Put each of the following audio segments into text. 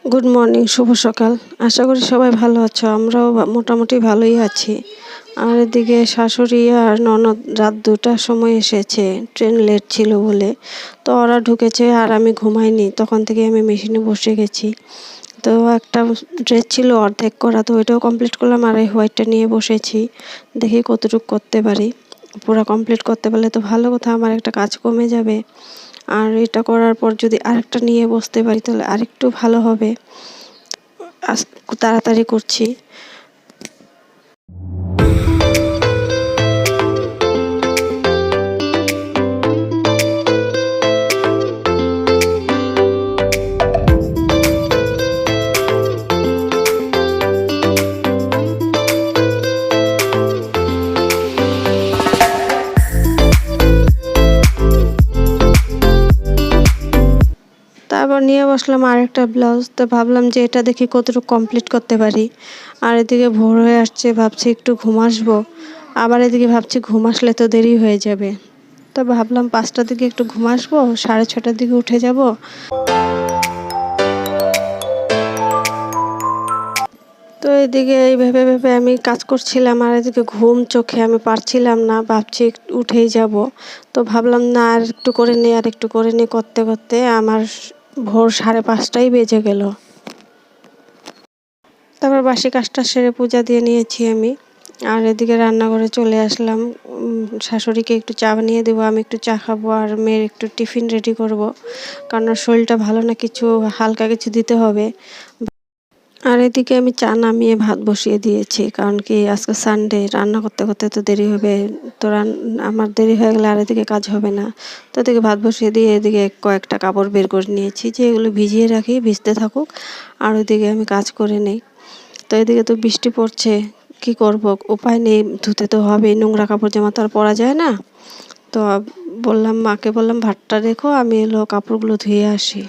Good morning, শুভ সকাল। আশা করি সবাই ভালো আছো। আমরাও মোটামুটি ভালোই আছি। আর এদিকে শাশুড়ি আর ননদ রাত 2টার সময় এসেছে, ট্রেন লেট ছিল বলে। তো ওরা ঢুকেছে আর আমি ঘুমাইনি, তখন থেকে আমি মেশিনে বসে গেছি। তো একটা ড্রেস ছিল অর্ধেক করা, তো ওইটাও কমপ্লিট করলাম আর এই হোয়াইটটা নিয়ে বসেছি। দেখি কতটুকু করতে পারি। পুরো কমপ্লিট করতে পারলে তো ভালো কথা, আমার একটা কাজ কমে যাবে। আর এটা করার পর যদি আরেকটা নিয়ে বসতে পারি তাহলে আরেকটু ভালো হবে। তাড়াতাড়ি করছি। তারপর নিয়ে বসলাম আরেকটা ব্লাউজ। তো ভাবলাম যে এটা দেখি কতটুকু কমপ্লিট করতে পারি। আর এদিকে ভোর হয়ে আসছে, ভাবছি একটু ঘুম আসবো। আবার এদিকে ভাবছি ঘুম আসলে তো দেরি হয়ে যাবে। তো ভাবলাম 5টার দিকে একটু ঘুম আসবো, 6:30টার দিকে উঠে যাব। তো এদিকে এই ভেবে ভেবে আমি কাজ করছিলাম আর এদিকে ঘুম চোখে, আমি পারছিলাম না, ভাবছি উঠেই যাব। তো ভাবলাম না, আর একটু করে নিই আর একটু করে নিই করতে করতে আমার ভোর 5:30টাই বেজে গেল। তারপর বাসি কাজটা সেরে পূজা দিয়ে নিয়েছি আমি। আর এদিকে রান্নাঘরে চলে আসলাম। শাশুড়িকে একটু চা বানিয়ে দেবো, আমি একটু চা খাবো আর মেয়ের একটু টিফিন রেডি করব। কারণ ওর শরীরটা ভালো না, কিছু হালকা কিছু দিতে হবে। আর এদিকে আমি চা নামিয়ে ভাত বসিয়ে দিয়েছি, কারণ কি আজকে সানডে, রান্না করতে করতে তো দেরি হবে। তো আমার দেরি হয়ে গেলে আর এদিকে কাজ হবে না। তো এদিকে ভাত বসিয়ে দিয়ে এদিকে কয়েকটা কাপড় বের করে নিয়েছি, যে এগুলো ভিজিয়ে রাখি, ভিজতে থাকুক আর ওইদিকে আমি কাজ করে নেই। তো এদিকে তো বৃষ্টি পড়ছে, কি করব, উপায় নেই, ধুতে তো হবেই, নোংরা কাপড় জামা তো আর পরা যায় না। তো মাকে বললাম ভাতটা রেখো, আমি কাপড়গুলো ধুয়ে আসি।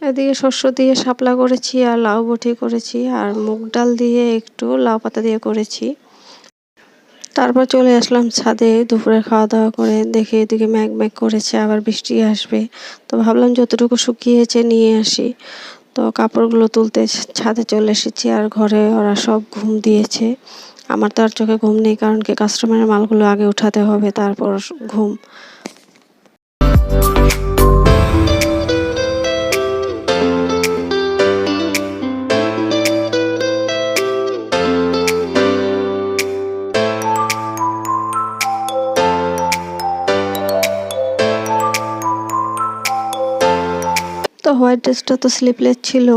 এদিকে শস্য দিয়ে শাপলা করেছি আর লাউ বটি করেছি আর মুগ ডাল দিয়ে একটু লাউ পাতা দিয়ে করেছি। তারপর চলে আসলাম ছাদে দুপুরে খাওয়া দাওয়া করে। দেখে এদিকে ম্যাঘ ম্যাঘ করেছে, আবার বৃষ্টি আসবে। তো ভাবলাম যতটুকু শুকিয়েছে নিয়ে আসি। তো কাপড়গুলো তুলতে ছাদে চলে এসেছি আর ঘরে ওরা সব ঘুম দিয়েছে। আমার তো আর চোখে ঘুম নেই, কারণ কি কাস্টমারের মালগুলো আগে উঠাতে হবে, তারপর ঘুম। তো হোয়াইট ড্রেসটা তো স্লিভলেস ছিল,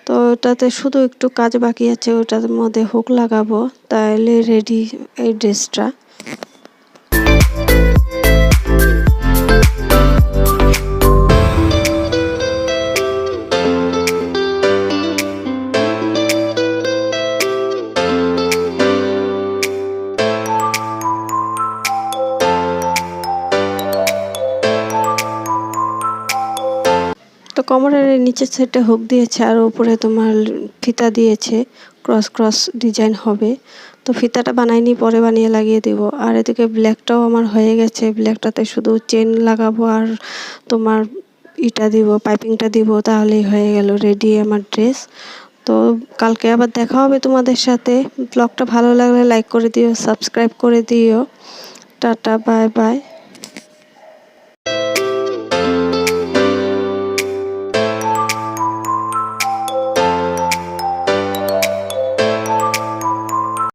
তো ওটাতে শুধু একটু কাজ বাকি আছে, ওটার মধ্যে হুক লাগাবো, তাহলে রেডি এই ড্রেসটা। তো কোমরের নিচের সাইডে হুক দিয়েছে আর উপরে তোমার ফিতা দিয়েছে, ক্রস ক্রস ডিজাইন হবে। তো ফিতাটা বানাইনি, পরে বানিয়ে লাগিয়ে দেব। আর এদিকে ব্ল্যাকটাও আমার হয়ে গেছে, ব্ল্যাকটাতে শুধু চেন লাগাবো আর তোমার দিব, পাইপিংটা দিব, তাহলেই হয়ে গেল রেডি আমার ড্রেস। তো কালকে আবার দেখা হবে তোমাদের সাথে। ব্লগটা ভালো লাগলে লাইক করে দিও, সাবস্ক্রাইব করে দিও। Tata, bye bye.